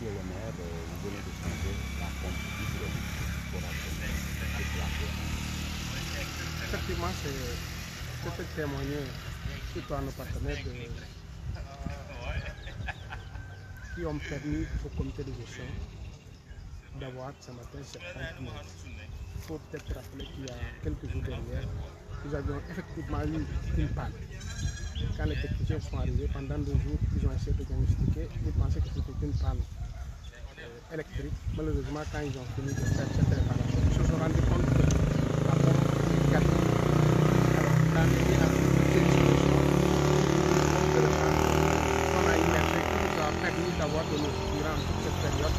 Monsieur le maire, vous venez de changer la pompe hydraulique pour déplacer. Effectivement, c'est témoigner surtout à nos partenaires qui ont permis au comité de gestion d'avoir ce matin cette pompe. Il faut peut-être rappeler qu'il y a quelques jours derrière, nous avions effectivement eu une panne. Quand les techniciens sont arrivés, pendant 2 jours, ils ont essayé de diagnostiquer. Ils pensaient que c'était une panne électrique. Malheureusement, quand ils ont fini de faire cette réparation, ils se sont rendus compte que la pompe est cassée. Alors, la mairie a fait une solution, une pompe de recharge qu'on a immergée, qui nous a permis d'avoir de l'eau durant toute cette période.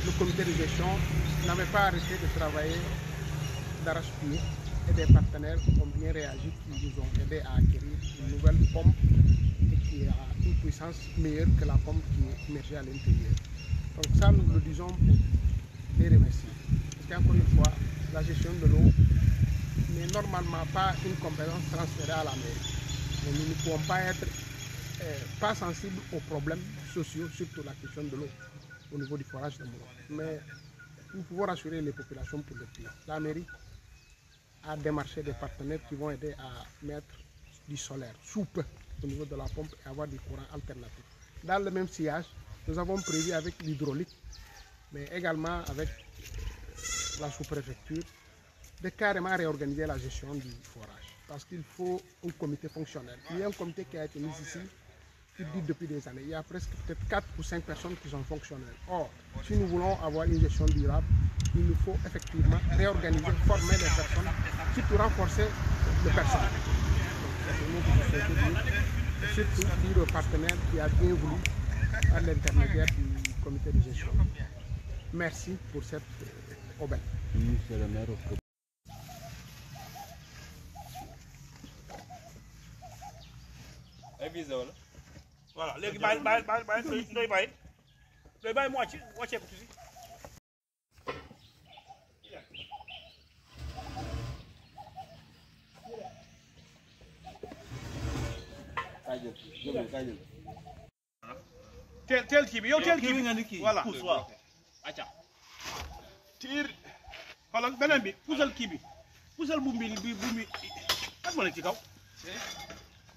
Le comité de gestion n'avait pas arrêté de travailler d'arrache-pied et des partenaires ont bien réagi, qui nous ont aidés à acquérir une nouvelle pompe et qui a une puissance meilleure que la pompe qui est immergée à l'intérieur. Donc ça, nous le disons pour les remercier. Parce qu'encore une fois, la gestion de l'eau n'est normalement pas une compétence transférée à la mairie. Mais nous ne pouvons pas être pas sensibles aux problèmes sociaux, surtout la question de l'eau au niveau du forage de Moulon. Mais nous pouvons rassurer les populations pour le client. La mairie a démarché des partenaires qui vont aider à mettre du solaire sous peu au niveau de la pompe et avoir du courant alternatif. Dans le même sillage, nous avons prévu avec l'hydraulique, mais également avec la sous-préfecture, de carrément réorganiser la gestion du forage. Parce qu'il faut un comité fonctionnel. Il y a un comité qui a été mis ici, qui dit depuis des années. Il y a presque peut-être 4 ou 5 personnes qui sont fonctionnelles. Or, si nous voulons avoir une gestion durable, il nous faut effectivement réorganiser, former les personnes, surtout renforcer le personnel. Donc, c'est le mot que je souhaite dire. Surtout dire au partenaire qui a bien voulu, par l'intermédiaire du comité de gestion. Merci pour cette aubaine. Monsieur le maire, voilà léegi bàyyi ndoy bàyyi mu wàccee ko tuuti. teel kii bi yow teel kii bi nga ni kii voilà pousse waaw acca tiir xoolal beneen bi puusal kii bi puusal buum bi kat ma nekk ci kaw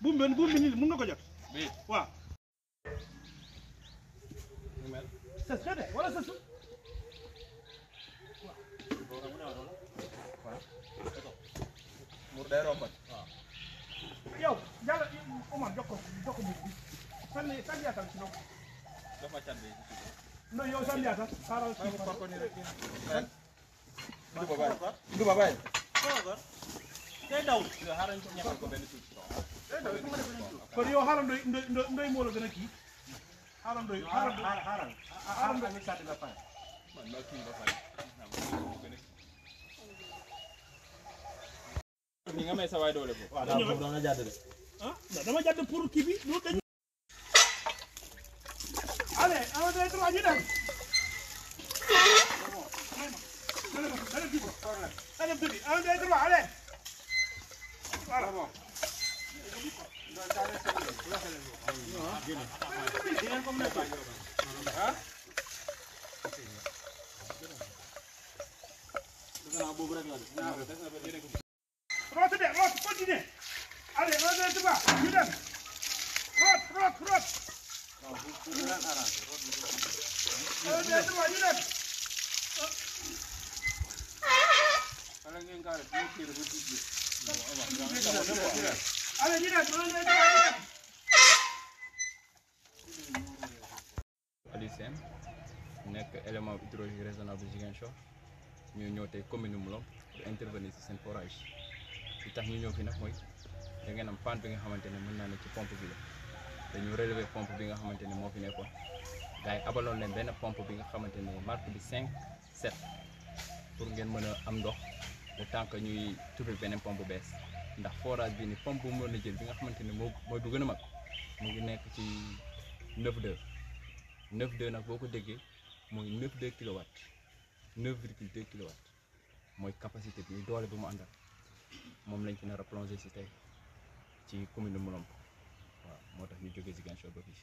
buum bi nii mën nga ko jot waaw sës na de wala sësu mur day rombat waaw yow yàlla Omar jox ko buum bi sànni yaatal ci noonu dafa cat bi non yow sànni yaatal xaaral ci ko ni rek nduba bay day daw xaaral ko ñaxal ko benn tuuti kon yow xaaral ndoy moo la gën a kii xaaral ndoy xaaral ndoy sànni ba pare man ma kii ba pare ni nga may sa waay doole ko waaw dama jàdd de ah dama jàdd pour kii bi du dañ allez un deux trois ñu dem allez tuuti un deux trois allez voilà bon root de root continue allez un deux trois ñu dem root un deux trois ñu dem allez ñu dem Aliou Sène nekk élément hydraulique raisonnable Ziguinchor ñu ñëw tey commune Moulom pour intervenir ci seen forage li tax ñu ñëw fi nag mooy da ngeen am panne bi nga xamante ne mën naa ne ci pompe bi la dañu relever pompe bi nga xamante ne moo fi nekkoon gars yi abaloon leen benn pompe bi nga xamante ne marque bi 5-7 pour ngeen mën a am ndox le temps que ñuy trouver beneen pompe bees ndax forage bi ni pompe bu mu mën a jël bi nga xamante ne mooy bu gën a mag mu ngi nekk ci 9,2 9,2 nag boo ko déggee mooy 9,2 kilowatts 9,2 kilowatts mooy capacité bi doole bi mu àndal moom lañ ci nar a plongé si tey ci commune de Moulom waaw moo tax ñu jógee Ziguinchor ba fii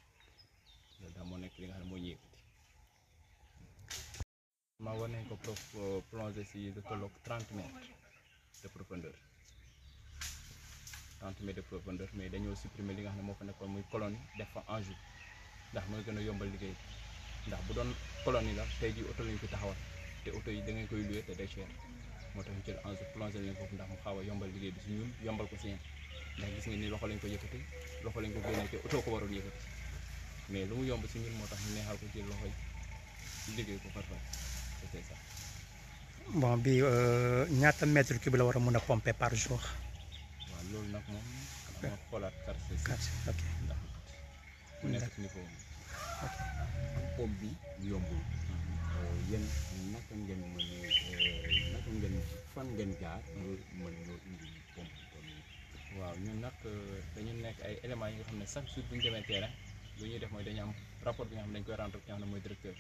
loolu daal moo nekk li nga xam ne moo ñu yëkkati ma war nañ ko plonger si lu tolloog 30 mètres de profondeur 30 mètres de profondeur mais dañoo supprimer li nga xam ne moo fa nekkoon muy colonie def fa enjeu ndax mooy gën a yombal liggéey ndax bu doon colonie la tey jii oto lañu fi taxawal te oto yi da ngay koy loué te day cher moo tax ñu jël enjeu plonger leen foofu ndax mu xaw a yombal liggéey bi si ñun yombal ko si yéen ndax gis nga ni loxo lañ ko yëkkati loxo lañ ko génnee te oto ko waroon yëkkati mais lu mu yomb si ñun moo tax ñu neexal ko jël loxo yi liggéey ko parfois c'est ça. bon bi ñaata mètre cube la war a mën a pomper par jour. waaw loolu nag moom dama xoolaat quartier si ok ndax mu nekk si niveau pompe bi yombul yéen naka ngeen fan ngeen jaar mën ñoo indi pompe waaw ñun nag dañu nekk ay éléments yi nga xam ne chaque jour bu ñu demee terrain lu ñuy def mooy dañu am rapport bi nga xam ne dañu koy rendre ki nga xam ne mooy directeur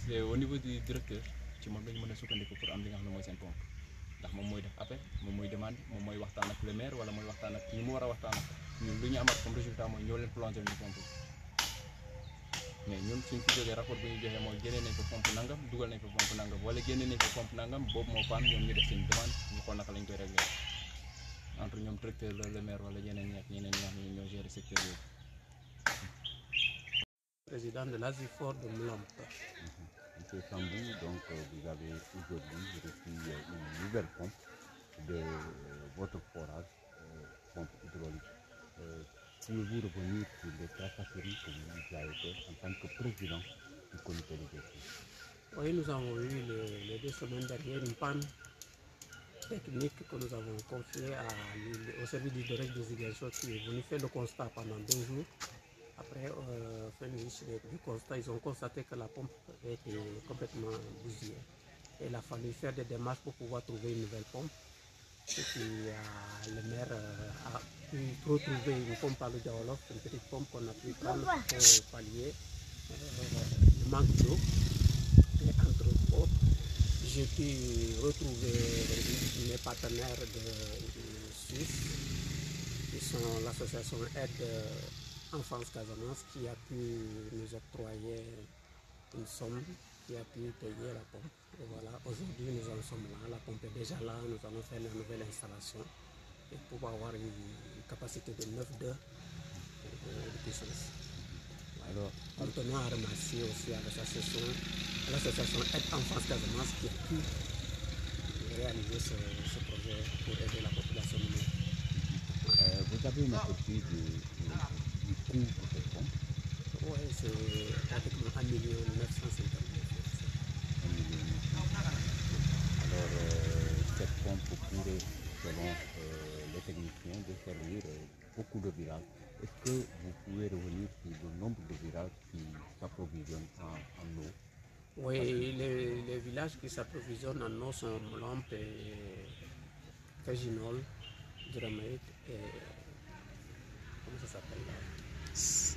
c'est au niveau du directeur ci moom dañu mën a sukkandiku pour am li nga xam ne mooy seen pompe ndax moom mooy def appel moom mooy demande moom mooy waxtaan ak le maire wala mooy waxtaan ak ñi mu war a waxtaan ak ñun lu ñu amat comme résultat mooy ñoo leen plonger ñu pompe mais ñun suñ fi jógee rapport bi ñu joxee mooy génnee nañ ko pompe nangam dugal nañ ko pompe nangam wala génnee nañ ko pompe nangam boobu moo paan ñoom ñu def seen demande ñu xool naka lañ koy réglé entre ñoom directeur la le maire wala ñeneen ñi ak ñeneen ñi nga xam ne ñoo gérer secteur yooyu. Président de l'ASIFOR de Mlomp. Monsieur Sambou, donc vous avez aujourd'hui reçu une nouvelle pompe de votre forage, pompe hydraulique. Pouvez-vous revenir sur les tracasseries que vous avez fait en tant que président du comité de gestion? Oui, nous avons eu les 2 semaines dernières une panne technique que nous avons confiée au service d'hydraulique de Ziguinchor qui est venu faire le constat pendant 2 jours. Après, fin du constat, ils ont constaté que la pompe était complètement bousillée. Et il a fallu faire des démarches pour pouvoir trouver une nouvelle pompe. Et puis, le maire a pu retrouver une pompe à l'Oudiawolof, une petite pompe qu'on a pu prendre pour pallier le manque d'eau. Et entre autres, j'ai pu retrouver mes partenaires de Suisse, qui sont l'association Aide Enfance Casamance, qui a pu nous octroyer une somme qui a pu payer la pompe. Et voilà, aujourd'hui nous en sommes là, la pompe est déjà là, nous allons faire la nouvelle installation et pour avoir une capacité de 9 de puissance. Alors, nous tenons à remercier aussi à l'association Aide Enfance Casamance qui a pu réaliser ce projet pour aider la population. Vous avez une aperçu du coût de cette pompe? Oui, c'est pratiquement 1 950 000. Alors, cette pompe pourrait, selon les techniciens, desservir beaucoup de villages. Est-ce que vous pouvez revenir sur le nombre de villages qui s'approvisionnent en eau? Oui, les villages qui s'approvisionnent en eau sont Mlomp et Kaginol, Dramait et... comment ça s'appelle là?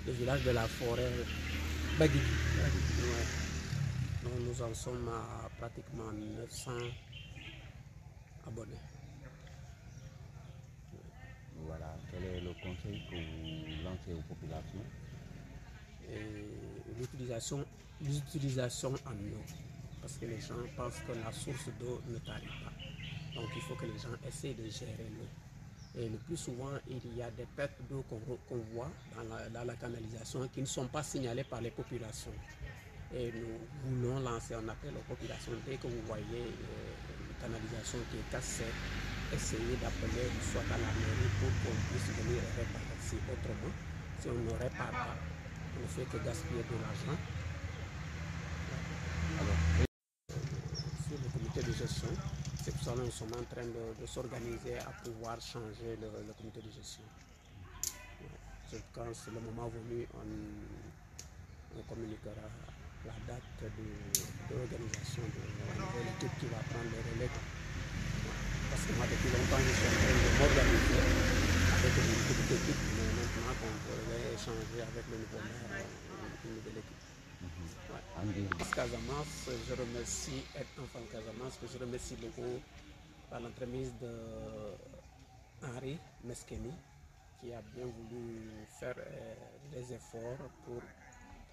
Le village de la forêt Bagui. Ouais. Donc nous en sommes à pratiquement 900 abonnés. Voilà, quel est le conseil que vous lancez aux populations? L'utilisation en eau, parce que les gens pensent que la source d'eau ne tarit pas. Donc il faut que les gens essaient de gérer l'eau. Et le plus souvent, il y a des pertes d'eau qu'on voit dans la canalisation qui ne sont pas signalées par les populations. Et nous voulons lancer un appel aux populations. Dès que vous voyez une canalisation qui est cassée, essayez d'appeler soit à la mairie pour qu'on puisse venir réparer. Si autrement, si on ne répare pas, on ne fait que gaspiller de l'argent. Alors, sur le comité de gestion, c'est pour ça que nous sommes en train de s'organiser à pouvoir changer le comité de gestion. Quand c'est le moment venu, on communiquera la date de l'organisation de la nouvelle équipe qui va prendre le relais. Parce que moi, depuis longtemps, je suis en train de m'organiser avec une petite équipe, mais maintenant qu'on pourrait échanger avec le nouveau maire, une nouvelle équipe. Casamance, je remercie Aide Enfance Casamance, que je remercie beaucoup par l'entremise de Henri Meskeni, qui a bien voulu faire des efforts pour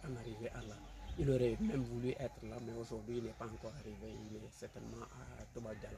en arriver à là. Il aurait même voulu être là, mais aujourd'hui il n'est pas encore arrivé. Il est certainement à Toba Diallo.